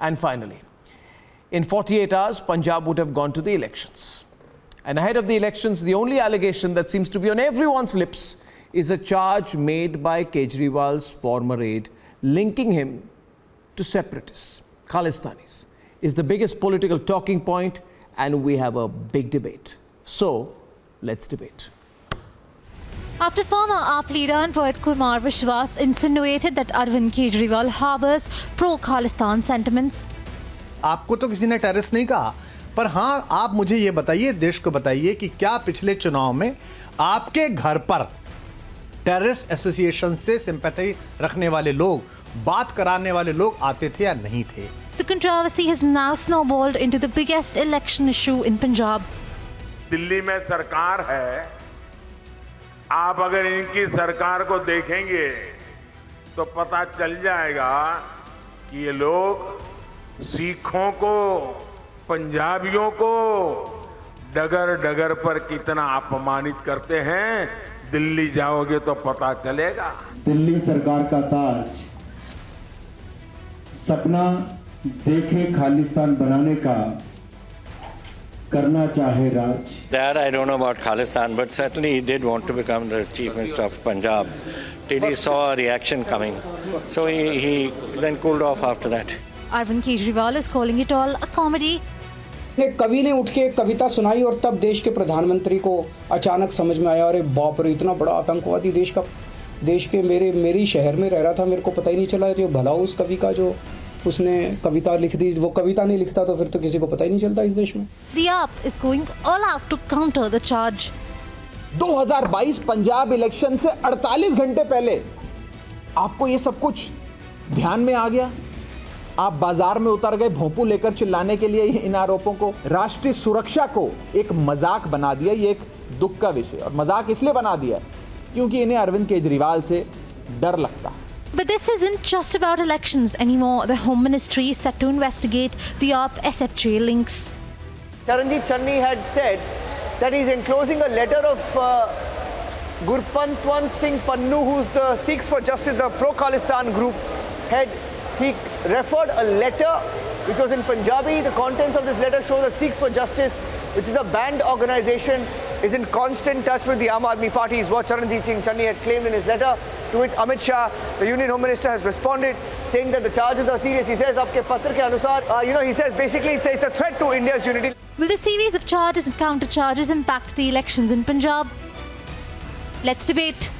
And finally, in 48 hours, Punjab would have gone to the elections. And ahead of the elections, the only allegation that seems to be on everyone's lips is a charge made by Kejriwal's former aide linking him to separatists, Khalistanis, is the biggest political talking point, and we have a big debate. So, let's debate. After former AAP leader and poet Kumar Vishwas insinuated that Arvind Kejriwal harbors pro-Khalistan sentiments. आपको तो किसी ने terrorist नहीं कहा, पर हाँ आप मुझे ये बताइए, देश को बताइए कि क्या पिछले चुनाव में आपके घर पर टेररिस्ट एसोसिएशन से सिंपैथी रखने वाले लोग, बात कराने वाले लोग आते थे या नहीं थे? The controversy has now snowballed into the biggest election issue in Punjab. Delhi में सरकार है, आप अगर इनकी सरकार को देखेंगे तो पता चल जाएगा कि ये लोग सिखों को, पंजाबियों को डगर डगर पर कितना अपमानित करते हैं, दिल्ली जाओगे तो पता चलेगा। दिल्ली सरकार का ताज, सपना देखे खालिस्तान बनाने का, करना चाहे राज। That I don't know about Khalistan, but certainly he did want to become the Chief Minister of Punjab till he saw a reaction coming. So he then cooled off after that. Arvind Kejriwal is calling it all a comedy. एक कवि ने उठ के एक कविता सुनाई और तब देश के प्रधानमंत्री को अचानक समझ में आया, अरे बाप रे, इतना बड़ा आतंकवादी देश के मेरी शहर में रह रहा था, मेरे को पता ही नहीं चला। ये भला उस कवि का जो उसने कविता लिख दी, वो कविता नहीं लिखता तो फिर तो किसी को पता ही नहीं चलता इस देश में। The AAP is going all out to counter the charge. 2022 Punjab election से 48 घंटे पहले आपको ये सब कुछ ध्यान में आ गया, आप बाजार में उतर गए भोंपू लेकर चिल्लाने के लिए इन आरोपों को। राष्ट्रीय सुरक्षा को एक मजाक बना दिया, ये एक दुख का विषय। और मजाक इसलिए बना दिया क्योंकि इन्हें अरविंद केजरीवाल से डर लगता। But this isn't just about elections anymore. The Home Ministry is set to investigate the AAP SFJ links. Charanjit Channi had said that he's enclosing a letter of Gurpantwant Singh Pannu, who's the Sikhs for Justice, the pro-Khalistan group head. He referred a letter which was in Punjabi. The contents of this letter show that Sikhs for Justice, which is a banned organization, is in constant touch with the Aam Aadmi Party, is what Charanjit Singh Channi had claimed in his letter, to which Amit Shah, the Union Home Minister, has responded, saying that the charges are serious. He says, "Aapke patra ke anusar," he says basically it's a threat to India's unity. Will the series of charges and counter-charges impact the elections in Punjab? Let's debate.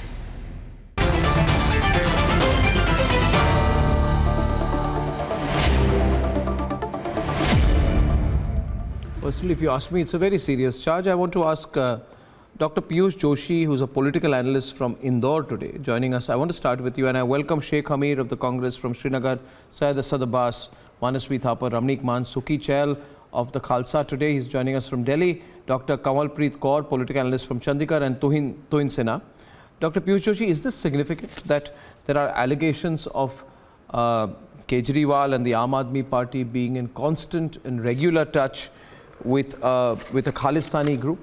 Personally, if you ask me, it's a very serious charge. I want to ask Dr. Piyush Joshi, who's a political analyst from Indore today, joining us. I want to start with you, and I welcome Sheikh Hamir of the Congress from Srinagar, Syed Asad Abbas, Manasvi Thapar, Ramneek Maan, Sukhi Chail of the Khalsa today. He's joining us from Delhi. Dr. Kamalpreet Kaur, political analyst from Chandigarh, and Tuhin Sinha. Dr. Piyush Joshi, is this significant that there are allegations of Kejriwal and the Aam Aadmi Party being in constant and regular touch with a Khalistani group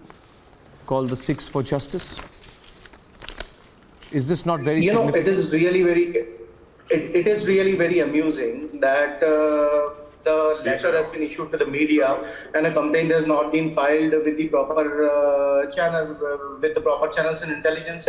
called the Sikhs for Justice? Is this not very significant? It is really very amusing that the letter has been issued to the media and a complaint has not been filed with the proper channels and intelligence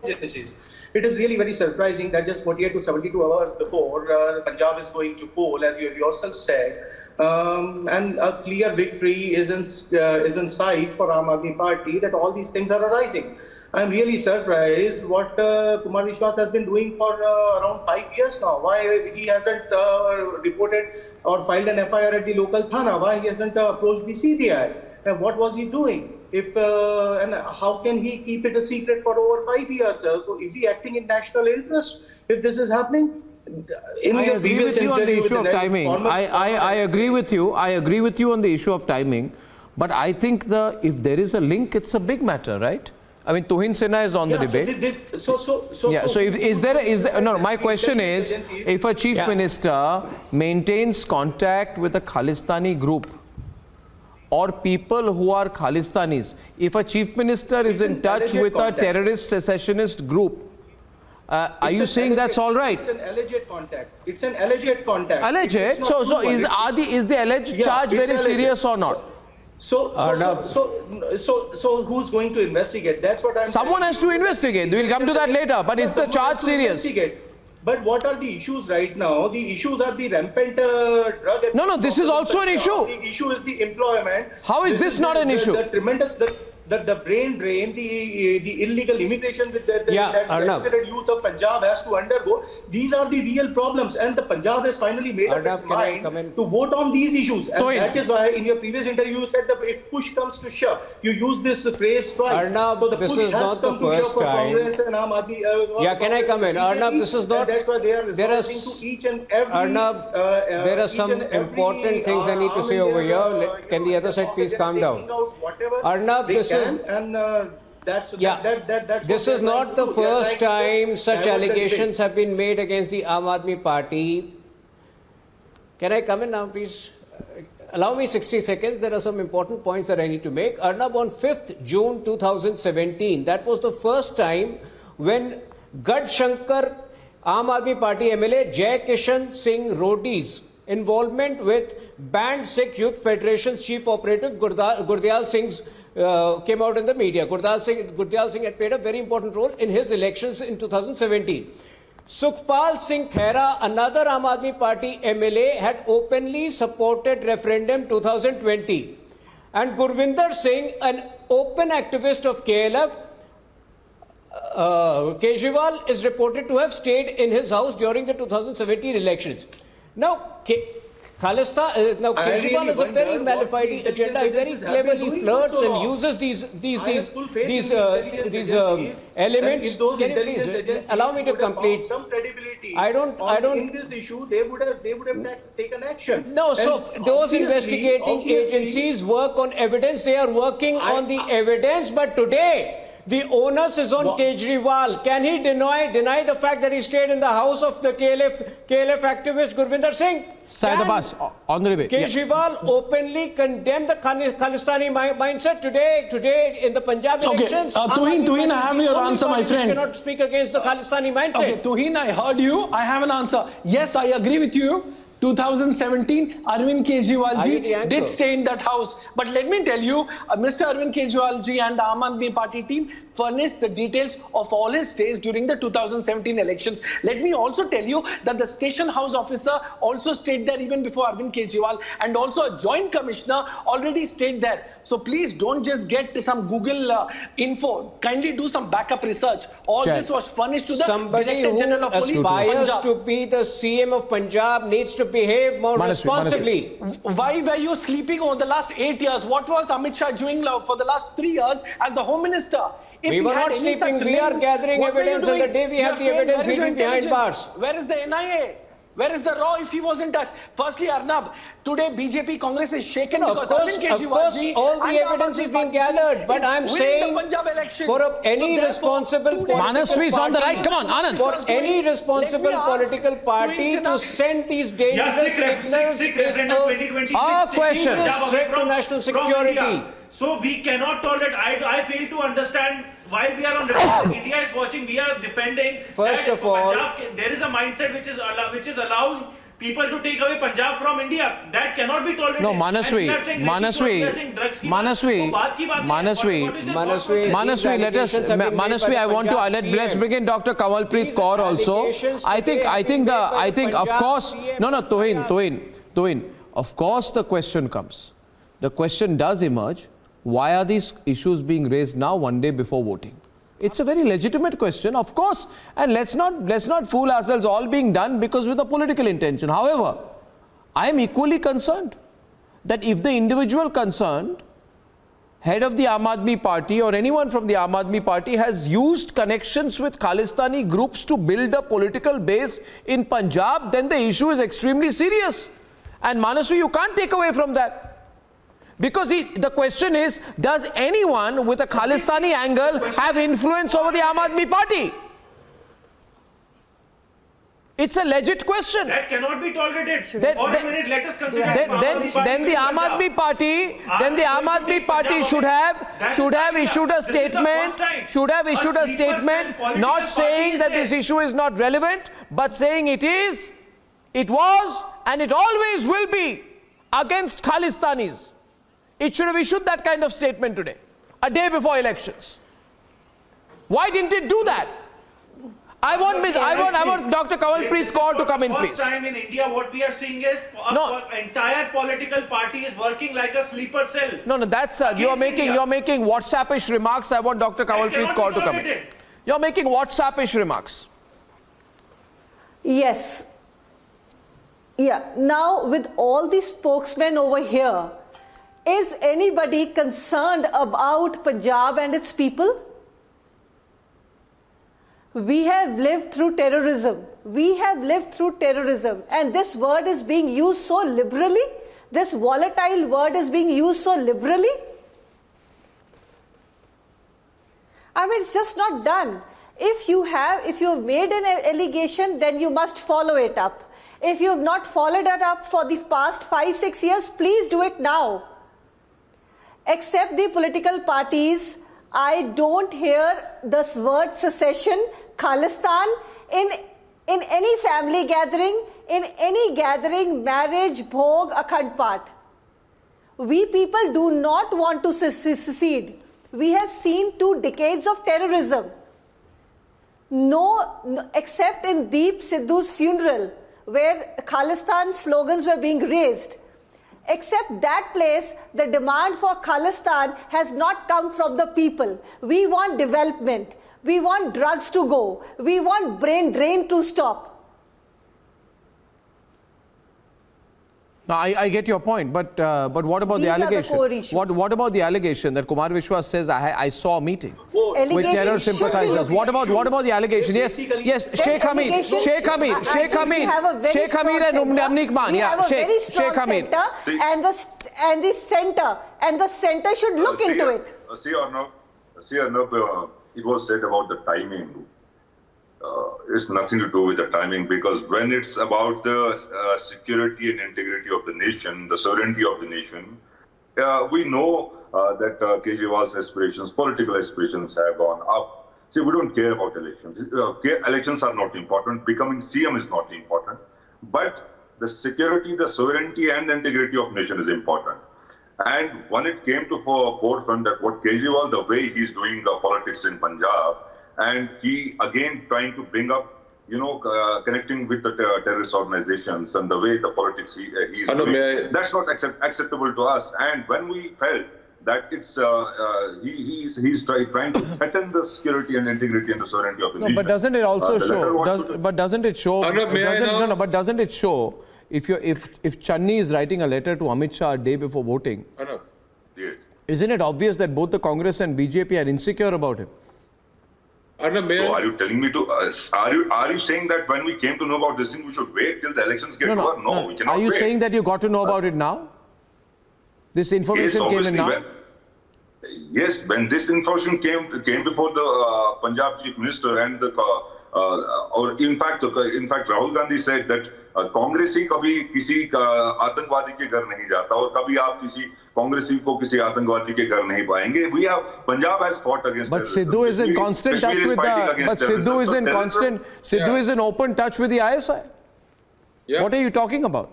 agencies. It is really very surprising that just 48 to 72 hours before Punjab is going to poll, as you have yourself said, and a clear victory is in sight for Aam Aadmi Party, that all these things are arising. I'm really surprised what Kumar Vishwas has been doing for around 5 years now. Why he hasn't reported or filed an FIR at the local Thana? Why he hasn't approached the CBI? And what was he doing? And how can he keep it a secret for over 5 years? So is he acting in national interest if this is happening? I agree with you on the issue of timing. I agree with you. I agree with you on the issue of timing. But I think if there is a link, it's a big matter, right? I mean, Tuhin Sinha is on the debate. My question is, if a chief minister maintains contact with a Khalistani group or people who are Khalistanis, if a chief minister is in touch with a terrorist secessionist group, Are you saying that's all right? It's an alleged contact. It's an alleged contact. Alleged? It's not So proven. is the alleged charge it's very alleged. serious or not? So who's going to investigate? That's what I'm. Someone has to investigate. We'll come to that later. But is the Someone charge has to serious? investigate. But what are the issues right now? The issues are the rampant drug. No, this is also an issue. The issue is the employment. How is this not an issue? The tremendous, the brain drain, the illegal immigration that Arnab. educated youth of Punjab has to undergo. These are the real problems, and the Punjab has finally made up its mind to vote on these issues. And that is why, in your previous interview, you said that if push comes to shove, you use this phrase twice. Arnab, so the this push is has not come the to shove first for time. Congress and Aam Aadmi. Can I come in? Arnab, this is not. That's why they are There resorting is to each and every. Arnab, there are some important things I need to say over here. Can the other side please calm down? Arnab, this is. That's this is not the first time such allegations have been made against the Aam Aadmi Party. Can I come in now, please? Allow me 60 seconds. There are some important points that I need to make. Arnab, on 5th June 2017, that was the first time when Gad Shankar Aam Aadmi Party MLA Jai Kishan Singh Rodi's involvement with banned Sikh Youth Federation's chief operative Gurdial Singh's came out in the media. Gurdial Singh had played a very important role in his elections in 2017. Sukhpal Singh Khera, another Aam Aadmi Party MLA, had openly supported referendum 2020. And Gurvinder Singh, an open activist of KLF, Kejriwal is reported to have stayed in his house during the 2017 elections. Now, Kejriwal is a very malafide agenda. He very cleverly flirts and uses these elements. Can you please allow me to complete? Some credibility. I don't. In this issue, they would have taken action. No, so those investigating agencies work on evidence. They are working on the evidence. But today, the onus is on Kejriwal. Can he deny the fact that he stayed in the house of the KLF activist Gurvinder Singh? Said Abbas, on the way. Kejriwal openly condemned the Khalistani mindset today in the Punjab elections. Tuhin, I have your answer, my friend. Cannot speak against the Khalistani mindset. Okay, Tuhin, I heard you. I have an answer. Yes, I agree with you. 2017, Arvind Kejriwal ji did stay in that house. But let me tell you, Mr. Arvind Kejriwal ji and the Aam Aadmi Party team furnished the details of all his stays during the 2017 elections. Let me also tell you that the station house officer also stayed there even before Arvind Kejriwal, and also a joint commissioner already stayed there. So please don't just get some Google info. Kindly do some backup research. All this was furnished to the Director General of Police. Somebody who aspires to be the CM of Punjab needs to behave more responsibly. Why were you sleeping over the last 8 years? What was Amit Shah doing for the last 3 years as the Home Minister? If we were not sleeping. We are gathering evidence, and the day we have the evidence, we will be behind bars. Where is the NIA? Where is the RAW if he was in touch? Firstly, Arnab, today BJP Congress is shaken because Arvind Kejriwal ji, all the evidence is being gathered. But I'm saying for any responsible Manasvi is on the right. Come on, Anand. For any responsible political party to send these dangerous signals is a question. threat to national security. So we cannot tolerate. I fail to understand why we are on record. India is watching. We are defending. First of all, Punjab, there is a mindset which is allowing people to take away Punjab from India. That cannot be tolerated. No, Manasvi, I want to let's bring in Dr. Kamalpreet Kaur also. I think of course, Tuhin, of course the question comes. The question does emerge. Why are these issues being raised now, one day before voting? It's a very legitimate question, of course, and let's not fool ourselves, all being done because with a political intention. However, I am equally concerned that if the individual concerned, head of the Aam Aadmi Party or anyone from the Aam Aadmi Party has used connections with Khalistani groups to build a political base in Punjab, then the issue is extremely serious. And Manasvi, you can't take away from that. Because the question is, does anyone with a Khalistani angle have influence over the Aam Aadmi Party? It's a legit question. That cannot be tolerated. Then- For a then- minute, let us consider. Then the Aam Aadmi Party should have issued a statement, not saying that this issue is not relevant, but saying it is, it was, and it always will be against Khalistanis. It should have issued that kind of statement today, a day before elections. Why didn't it do that? I want Dr. Kanwalpreet Kaur to come in, please. First time in India, what we are seeing is entire political party is working like a sleeper cell. No, that's you're making WhatsAppish remarks. I want Dr. Kanwalpreet Kaur to come in. You're making WhatsAppish remarks. Yes. Yeah. Now, with all these spokesmen over here, is anybody concerned about Punjab and its people? We have lived through terrorism. And this word is being used so liberally. This volatile word is being used so liberally. I mean, it's just not done. If you have made an allegation, then you must follow it up. If you have not followed it up for the past 5-6 years, please do it now. Except the political parties, I don't hear this word secession, Khalistan in any family gathering, in any gathering, marriage, bhog, akhand path. We people do not want to secede. We have seen 2 decades of terrorism. No, except in Deep Sidhu's funeral, where Khalistan slogans were being raised. Except that place, the demand for Khalistan has not come from the people. We want development. We want drugs to go. We want brain drain to stop. No, I get your point, but what about the allegation? What about the allegation that Kumar Vishwas says I saw a meeting with terror sympathizers? What about the allegation? Yes, Sheikh Hamid and Ramnik Man. Yeah, Sheikh Hamid. And the center should look into it. See Arnab, it was said about the timing. It's nothing to do with the timing, because when it's about the security and integrity of the nation, the sovereignty of the nation, we know that Kejriwal's aspirations, political aspirations have gone up. See, we don't care about elections. Elections are not important. Becoming CM is not important. But the security, the sovereignty and integrity of nation is important. And when it came to forefront that what Kejriwal, the way he's doing politics in Punjab, and he again trying to bring up, connecting with the terrorist organizations and the way the politics he's doing, that's not acceptable to us. And when we felt that it's he's trying to threaten the security and integrity and the sovereignty of the nation. But doesn't it also show? Doesn't it show? But doesn't it show? If Channi is writing a letter to Amit Shah a day before voting, isn't it obvious that both the Congress and BJP are insecure about him? So are you telling me to? Are you saying that when we came to know about this thing, we should wait till the elections get over? No, we cannot. Are you wait. saying that you got to know about it now? This information came in now. Yes, when this information came before the Punjab Chief Minister and the or in fact Rahul Gandhi said that कांग्रेसी कभी किसी आतंकवादी के घर नहीं जाता और कभी आप किसी कांग्रेसी को किसी आतंकवादी के घर नहीं पाएंगे. We have Punjab has fought against. But Sidhu is in constant touch with the. But Sidhu is in constant. Sidhu is in open touch with the ISI. Yeah. What are you talking about?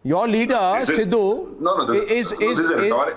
Your leader Sidhu is rhetoric.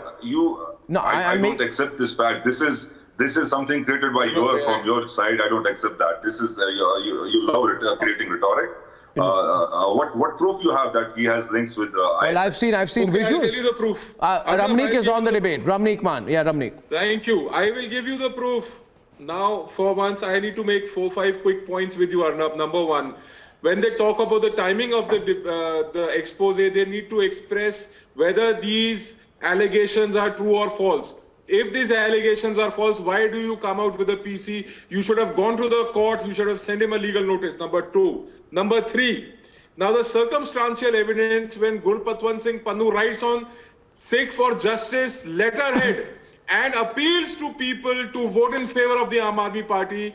I don't accept this fact. This is something created by from your side. I don't accept that. This is you love creating rhetoric. What proof you have that he has links with? Well, I've seen visuals. I'll tell you the proof. Ramnik is on the debate. Ramnik Man, yeah, Ramnik. Thank you. I will give you the proof. Now, for once, I need to make 4-5 quick points with you, Arnab. Number one, when they talk about the timing of the expose, they need to express whether these allegations are true or false. If these allegations are false, why do you come out with a PC? You should have gone to the court. You should have sent him a legal notice. Number two. Number three. Now the circumstantial evidence when Gurpatwant Singh Pannu writes on Sikh for Justice letterhead and appeals to people to vote in favor of the Aam Aadmi Party,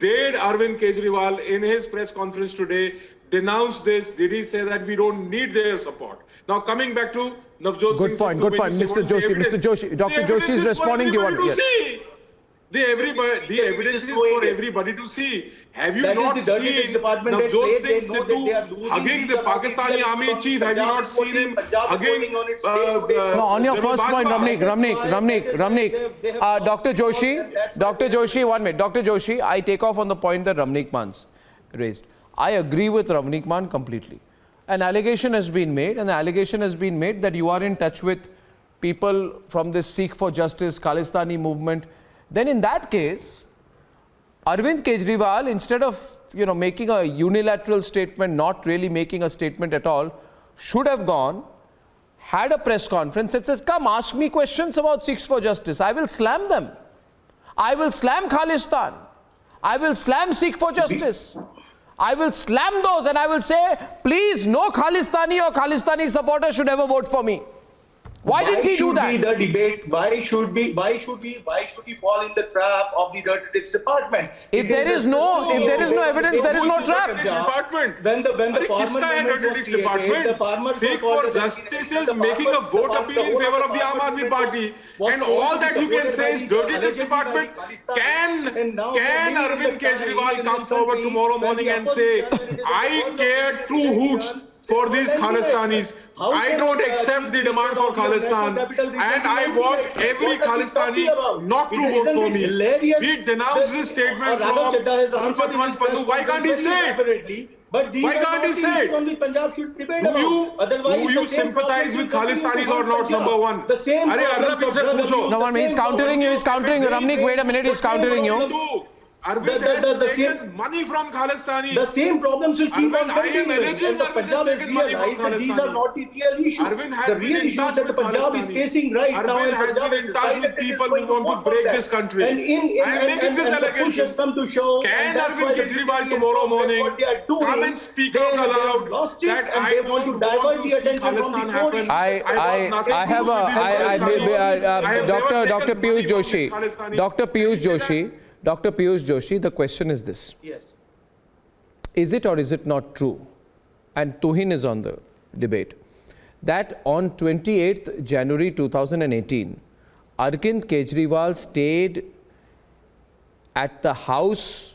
Did Arvind Kejriwal in his press conference today denounce this? Did he say that we don't need their support? Now coming back to Navjot Good point, Singh, good point. Mr. Joshi, Dr. Joshi is responding to you. Yes. The evidence is for everybody to see. Have you That not is the dirty seen tricks department. Navjot They Singh know that they are Sidhu losing. hugging These the are Pakistani not army chief? Have you not seen him hugging? No, on your first point, Ramnik, Dr. Joshi, 1 minute. Dr. Joshi, I take off on the point that Ramnik Man's raised. I agree with Ramnik Man completely. An allegation has been made, and the allegation has been made that you are in touch with people from this Sikh for Justice, Khalistani movement. Then in that case, Arvind Kejriwal, instead of making a unilateral statement, not really making a statement at all, should have gone, had a press conference and said, come ask me questions about Sikhs for Justice. I will slam them. I will slam Khalistan. I will slam Sikh for Justice. I will slam those and I will say, please, no Khalistani or Khalistani supporter should ever vote for me. Why didn't he do that? The debate, why should he fall in the trap of the dirty tricks department? If there is no evidence, there is no trap. When the farmers Sikh for Justice is making a vote appeal in favor of the Aam Aadmi Party, and all that you can say is dirty tricks department. Can Arvind Kejriwal come forward tomorrow morning and say, I care 2 hoots for these Khalistanis? I don't accept the demand for Khalistan, and I want every Khalistani not to vote for me. He denounced this statement from Patwan Pannu. Why can't he say it? Why can't he say it? Do you sympathize with Khalistanis or not, number one? No, he's countering you, Ramnik, wait a minute, he's countering you. The same money from Khalistani. The same problems will keep on continuing. And the Punjab has realized that these are not the real issues. The real issues that the Punjab is facing right now, and Punjab has decided people who want to break this country. And the push has come to show. Can Arvind Kejriwal tomorrow morning come and speak out aloud that I want to divert the attention from the core issues? I have Dr. Piyush Joshi. Dr. Piyush Joshi, the question is this. Yes. Is it or is it not true, and Tuhin is on the debate, that on 28th January 2018, Arvind Kejriwal stayed at the house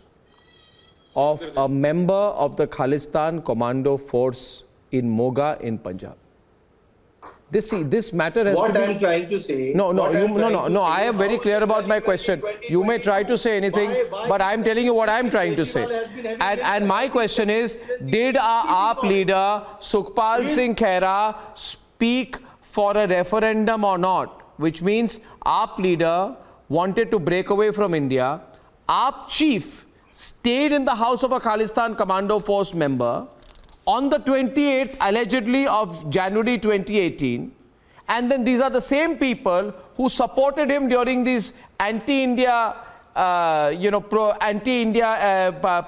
of a member of the Khalistan Commando Force in Moga in Punjab? This matter has what to be... I'm trying to say... I am very clear about my question. You may try to say anything, but I'm telling you what I'm trying to say. And my question is, did our AAP leader, Sukhpal Singh Khera, speak for a referendum or not? Which means AAP leader wanted to break away from India. AAP chief stayed in the house of a Khalistan Commando Force member on the 28th, allegedly, of January 2018, and then these are the same people who supported him during these anti-India,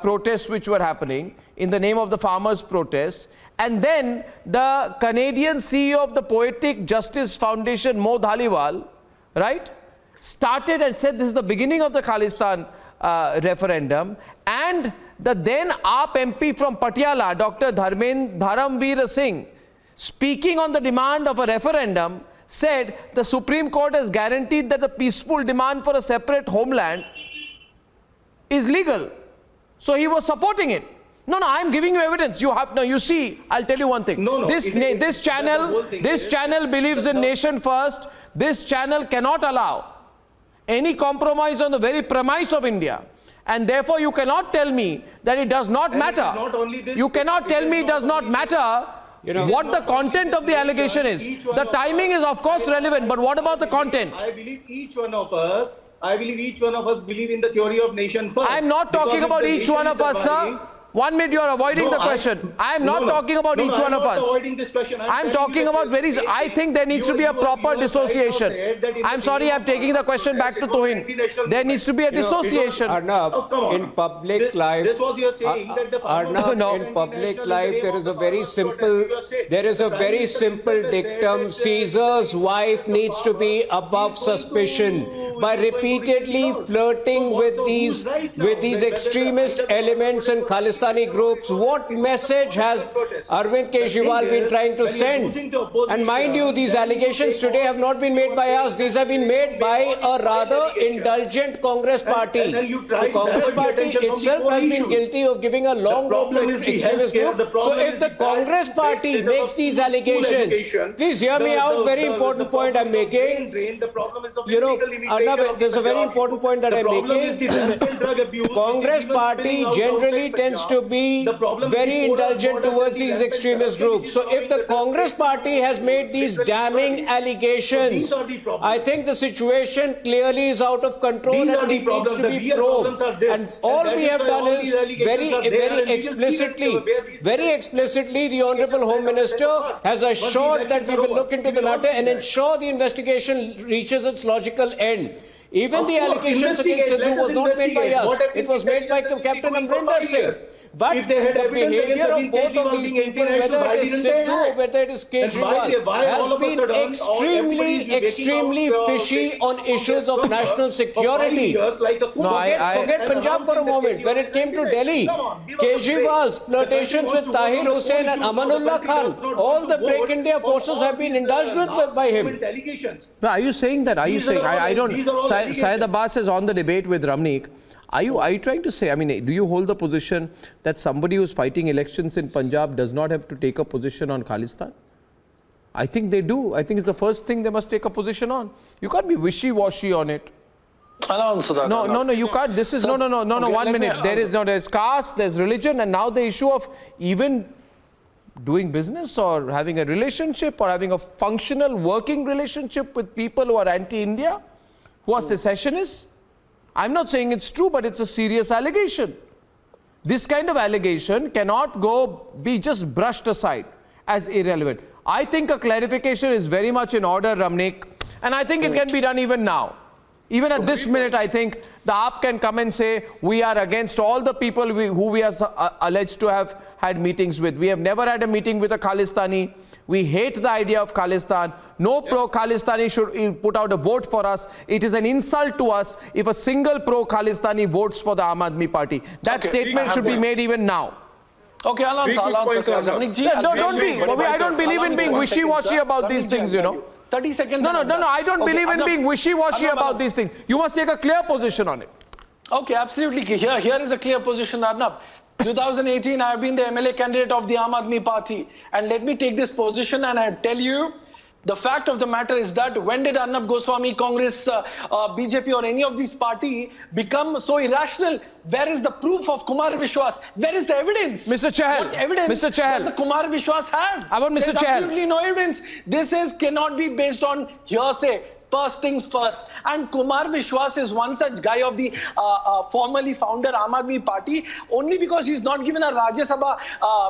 protests which were happening in the name of the farmers' protests. And then the Canadian CEO of the Poetic Justice Foundation, Mo Dhaliwal, right, started and said this is the beginning of the Khalistan referendum, and the then AAP MP from Patiala, Dr. Dharamveer Singh, speaking on the demand of a referendum, said the Supreme Court has guaranteed that the peaceful demand for a separate homeland is legal. So he was supporting it. No, I'm giving you evidence. You see, I'll tell you one thing. This channel believes in nation first. This channel cannot allow any compromise on the very premise of India. And therefore, you cannot tell me that it does not matter. You cannot tell me it does not matter what the content of the allegation is. The timing is, of course, relevant, but what about the content? I believe each one of us believe in the theory of nation first. I'm not talking about each one of us, sir. 1 minute, you are avoiding the question. I am not talking about each one of us. Avoiding this question. I am talking about I think there needs to be a proper dissociation. I'm sorry, I'm taking the question back to Tuhin. There needs to be a dissociation. Arnab, in public life, This was your saying that the Arnab, in public life, there is a very simple dictum. Caesar's wife needs to be above suspicion. By repeatedly flirting with these extremist elements and Khalistani groups, what message has Arvind Kejriwal been trying to send? And mind you, these allegations today have not been made by us. These have been made by a rather indulgent Congress party. The Congress party itself has been guilty of giving a long rope to extremist group. So if the Congress party makes these allegations, please hear me out. Very important point I'm making. You know, Arnab, there's a very important point that I'm making. Congress party generally tends to be very indulgent towards these extremist groups. So if the Congress party has made these damning allegations, I think the situation clearly is out of control and it needs to be probed. And all we have done is very explicitly, the Honorable Home Minister has assured that we will look into the matter and ensure the investigation reaches its logical end. Even the allegations against Sidhu was not made by us. It was made by Captain Amrinder Singh. But the behavior of both of these people, whether it is Sidhu or whether it is Kejriwal, has been extremely fishy on issues of national security. Forget Punjab for a moment. When it came to Delhi, Kejriwal's flirtations with Tahir Hussain and Amanullah Khan, all the Break India forces have been indulged with by him. No, are you saying that? Are you saying? I don't. Syed Abbas is on the debate with Ramnik. Are you trying to say, I mean, do you hold the position that somebody who's fighting elections in Punjab does not have to take a position on Khalistan? I think they do. I think it's the first thing they must take a position on. You can't be wishy-washy on it. I'll answer that. No, you can't. This is, no, 1 minute. There's caste, there's religion, and now the issue of even doing business or having a relationship or having a functional working relationship with people who are anti-India, who are secessionists. I'm not saying it's true, but it's a serious allegation. This kind of allegation cannot be just brushed aside as irrelevant. I think a clarification is very much in order, Ramnik, and I think it can be done even now. Even at this minute, I think the AAP can come and say, we are against all the people who we are alleged to have had meetings with. We have never had a meeting with a Khalistani. We hate the idea of Khalistan. No pro-Khalistani should put out a vote for us. It is an insult to us if a single pro-Khalistani votes for the Aam Aadmi Party. That statement should be made even now. Okay, I'll answer. I don't believe in being wishy-washy about these things, you know. 30 seconds. No, I don't believe in being wishy-washy about these things. You must take a clear position on it. Okay, absolutely. Here is a clear position, Arnab. 2018, I have been the MLA candidate of the Aam Aadmi Party. And let me take this position and I tell you, the fact of the matter is that when did Arnab Goswami, Congress, BJP or any of these party become so irrational? Where is the proof of Kumar Vishwas? Where is the evidence? Mr. Chahal. What evidence does the Kumar Vishwas have? I want Mr. There's Chahal. absolutely no evidence. This cannot be based on hearsay. First things first. And Kumar Vishwas is one such guy of the formerly founder Aam Aadmi Party. Only because he's not given a Rajya Sabha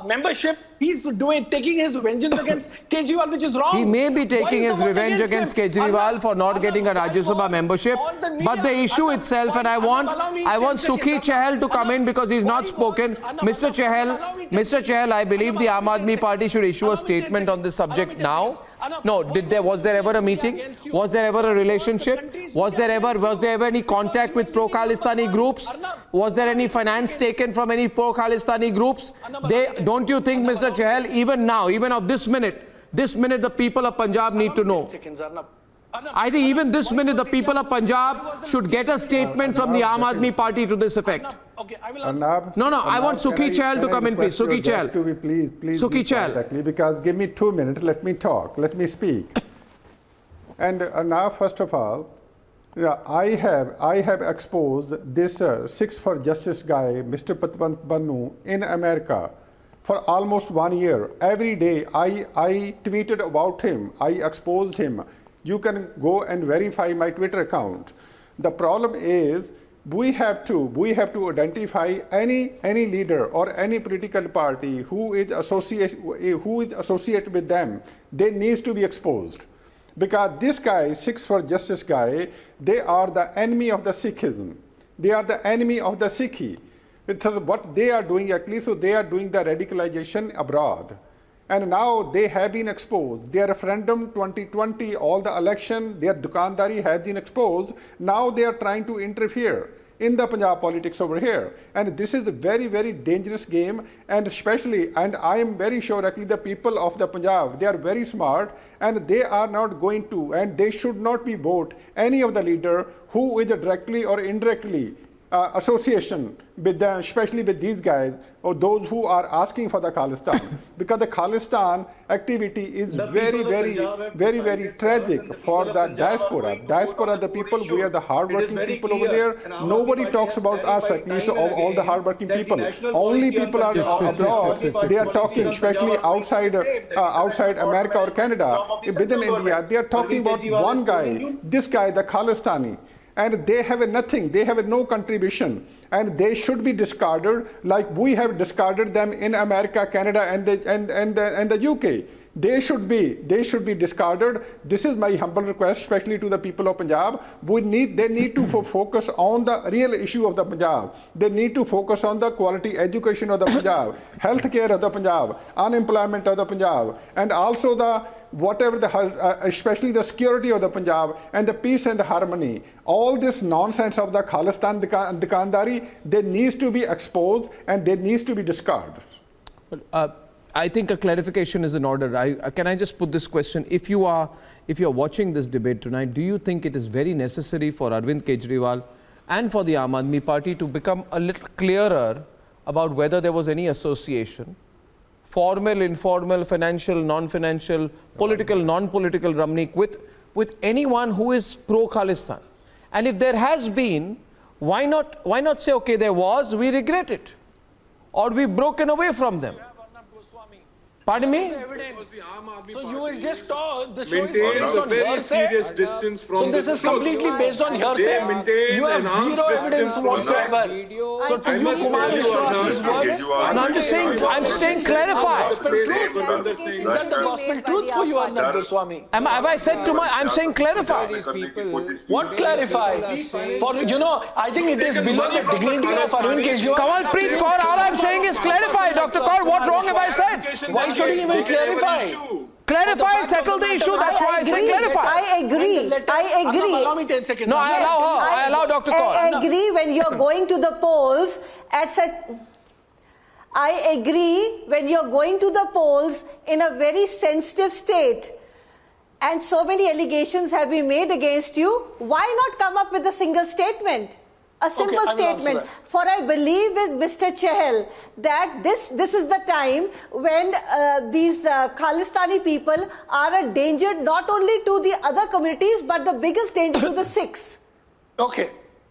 membership, he's taking his vengeance against Kejriwal, which is wrong. He may be taking his revenge against Kejriwal for not getting a Rajya Sabha membership. But the issue itself, and I want Sukhi Chahal to come in because he's not spoken. Mr. Chahal, I believe the Aam Aadmi Party should issue a statement on this subject now. No, was there ever a meeting? Was there ever a relationship? Was there ever any contact with pro-Khalistani groups? Was there any finance taken from any pro-Khalistani groups? Don't you think, Mr. Chahal, even now, even of this minute, the people of Punjab need to know. I think even this minute, the people of Punjab should get a statement from the Aam Aadmi Party to this effect. Okay, I will answer. I want Sukhi Chahal to come in, please. Sukhi Chahal. Please, Sukhi Chahal. Because give me 2 minutes, let me talk, let me speak. And now, first of all, I have exposed this 6 for Justice guy, Mr. Patwant Bannu, in America for almost 1 year. Every day I tweeted about him, I exposed him. You can go and verify my Twitter account. The problem is we have to identify any leader or any political party who is associated with them. They needs to be exposed, because this guy, Sikhs for Justice guy, they are the enemy of the Sikhism. They are the enemy of the Sikhi. What they are doing actually, so they are doing the radicalization abroad. And now they have been exposed. Their referendum 2020, all the election, their dukandari have been exposed. Now they are trying to interfere in the Punjab politics over here. And this is a very, very dangerous game. And especially, and I am very sure actually the people of the Punjab, they are very smart, and they are not going to, and they should not be vote any of the leader who is directly or indirectly association with them, especially with these guys or those who are asking for the Khalistan, because the Khalistan activity is very, very tragic for the diaspora. Diaspora, the people, we are the hardworking people over there. Nobody talks about us, at least of all the hardworking people. Only people are abroad. They are talking, especially outside America or Canada, within India. They are talking about one guy, this guy, the Khalistani. And they have nothing, they have no contribution, and they should be discarded like we have discarded them in America, Canada, and the UK. They should be discarded. This is my humble request, especially to the people of Punjab. They need to focus on the real issue of the Punjab. They need to focus on the quality education of the Punjab, healthcare of the Punjab, unemployment of the Punjab, and also especially the security of the Punjab and the peace and the harmony. All this nonsense of the Khalistan Dukandari, they needs to be exposed and they needs to be discarded. I think a clarification is in order. Can I just put this question? If you're watching this debate tonight, do you think it is very necessary for Arvind Kejriwal and for the Aam Aadmi Party to become a little clearer about whether there was any association, formal, informal, financial, non-financial, political, non-political, Ramnik, with anyone who is pro-Khalistan? And if there has been, why not say, okay, there was, we regret it, or we've broken away from them? Pardon me? So you will just talk, the show is Maintain based a on very hearsay. serious distance from So this the is truth. completely based on hearsay. You have zero evidence whatsoever. So to you, Kumar Vishwas's words. No, I'm just saying, clarify. Is that the gospel truth for you, Arnab Goswami? Have I said too much? I'm saying clarify. What clarify? For, I think it is below the dignity of Arvind Kejriwal. Kamalpreet Kaur, all I'm saying is clarify. Dr. Kaur, what wrong have I said? Why should he even clarify? Clarify and settle the issue. That's why I said clarify. I agree. Allow me 10 seconds. No, I allow her. I allow Dr. Kaur. I agree when you're going to the polls I agree when you're going to the polls in a very sensitive state and so many allegations have been made against you, why not come up with a single statement? A simple statement. For I believe with Mr. Chahal that this is the time when these Khalistani people are a danger not only to the other communities but the biggest danger to the Sikhs. Okay.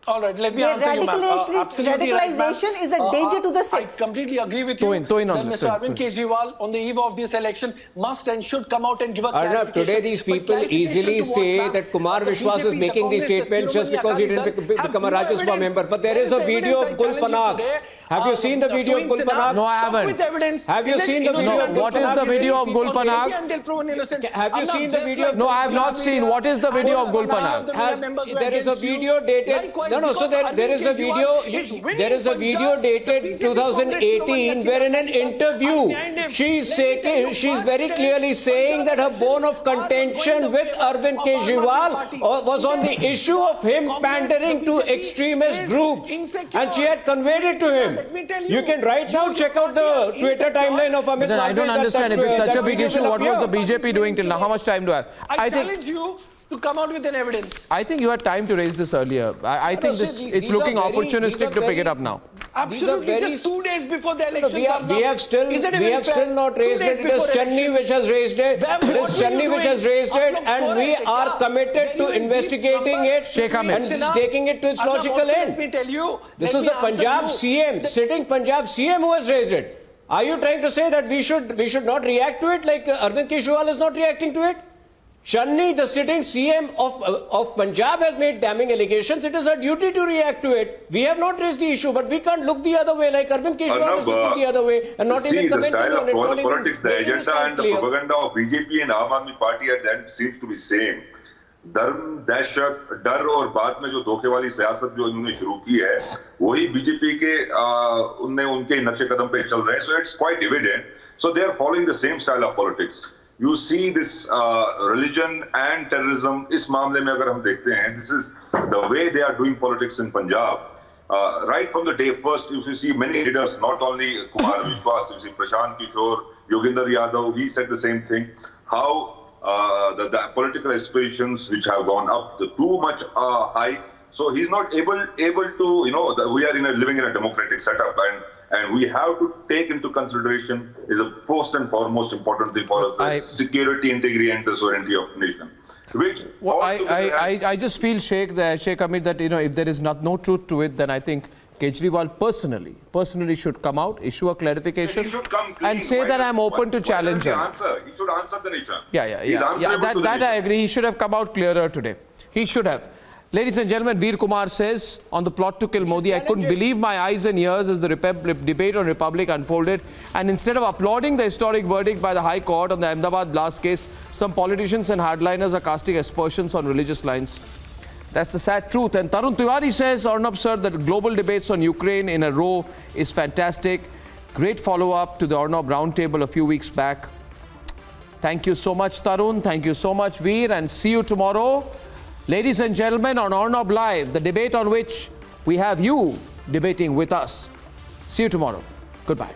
All right, let me answer you, ma'am. Radicalization is a danger to the Sikhs. I completely agree with you that Mr. Arvind Kejriwal, on the eve of this election, must and should come out and give a clarification. Arnab, today these people easily say that Kumar Vishwas is making these statements just because he didn't become a Rajya Sabha member. But there is a video of Gul Panag. Have you seen the video of Gul Panag? No, I haven't. Have you seen the video of Gul Panag? What is the video of Gul Panag? Have you seen the video? No, I have not seen. What is the video of Gul Panag? There is a video dated. No, so there is a video. There is a video dated 2018 where in an interview she's very clearly saying that her bone of contention with Arvind Kejriwal was on the issue of him pandering to extremist groups, and she had conveyed it to him. You can right now check out the Twitter timeline of Amit. Then I don't understand. If it's such a big issue, what was the BJP doing till now? How much time do I have? I challenge you to come out with an evidence. I think you had time to raise this earlier. I think it's looking opportunistic to pick it up now. Absolutely, just 2 days before the elections. We have still not raised it. It is Channi which has raised it. It is Channi which has raised it, and we are committed to investigating it and taking it to its logical end. Let me tell you. This is the Punjab CM, sitting Punjab CM who has raised it. Are you trying to say that we should not react to it like Arvind Kejriwal is not reacting to it? Shanni, the sitting CM of Punjab, has made damning allegations. It is our duty to react to it. We have not raised the issue, but we can't look the other way like Arvind Kejriwal is looking the other way and not even commenting on it. See, the style of politics, the agenda and the propaganda of BJP and Aam Aadmi Party at the end seems to be same. धर्म, दहशत, डर और बाद में जो धोखे वाली सियासत जो इन्होंने शुरू की है, वही बीजेपी के उनके नक्शे कदम पे चल रहे हैं. So it's quite evident. So they are following the same style of politics. You see this religion and terrorism. इस मामले में अगर हम देखते हैं, this is the way they are doing politics in Punjab. Right from the day first, you see many leaders, not only Kumar, Vishwas, you see Prashant Kishore, Yoginder Yadav, he said the same thing. How the political aspirations which have gone up too much high, so he's not able to, we are living in a democratic setup, and we have to take into consideration is a first and foremost important thing for us, the security, integrity and the sovereignty of nation. Which I just feel, Sheikh Hamid, that if there is no truth to it, then I think Kejriwal personally should come out, issue a clarification, and say that I'm open to challenge him. He should answer the nation. Yeah. That I agree. He should have come out clearer today. He should have. Ladies and gentlemen, Veer Kumar says on the plot to kill Modi, I couldn't believe my eyes and ears as the debate on Republic unfolded, and instead of applauding the historic verdict by the High Court on the Ahmedabad blast case, some politicians and hardliners are casting aspersions on religious lines. That's the sad truth. And Tarun Tiwari says, Arnab sir, that global debates on Ukraine in a row is fantastic. Great follow-up to the Arnab roundtable a few weeks back. Thank you so much, Tarun. Thank you so much, Veer. And see you tomorrow. Ladies and gentlemen, on Arnab Live, the debate on which we have you debating with us. See you tomorrow. Goodbye.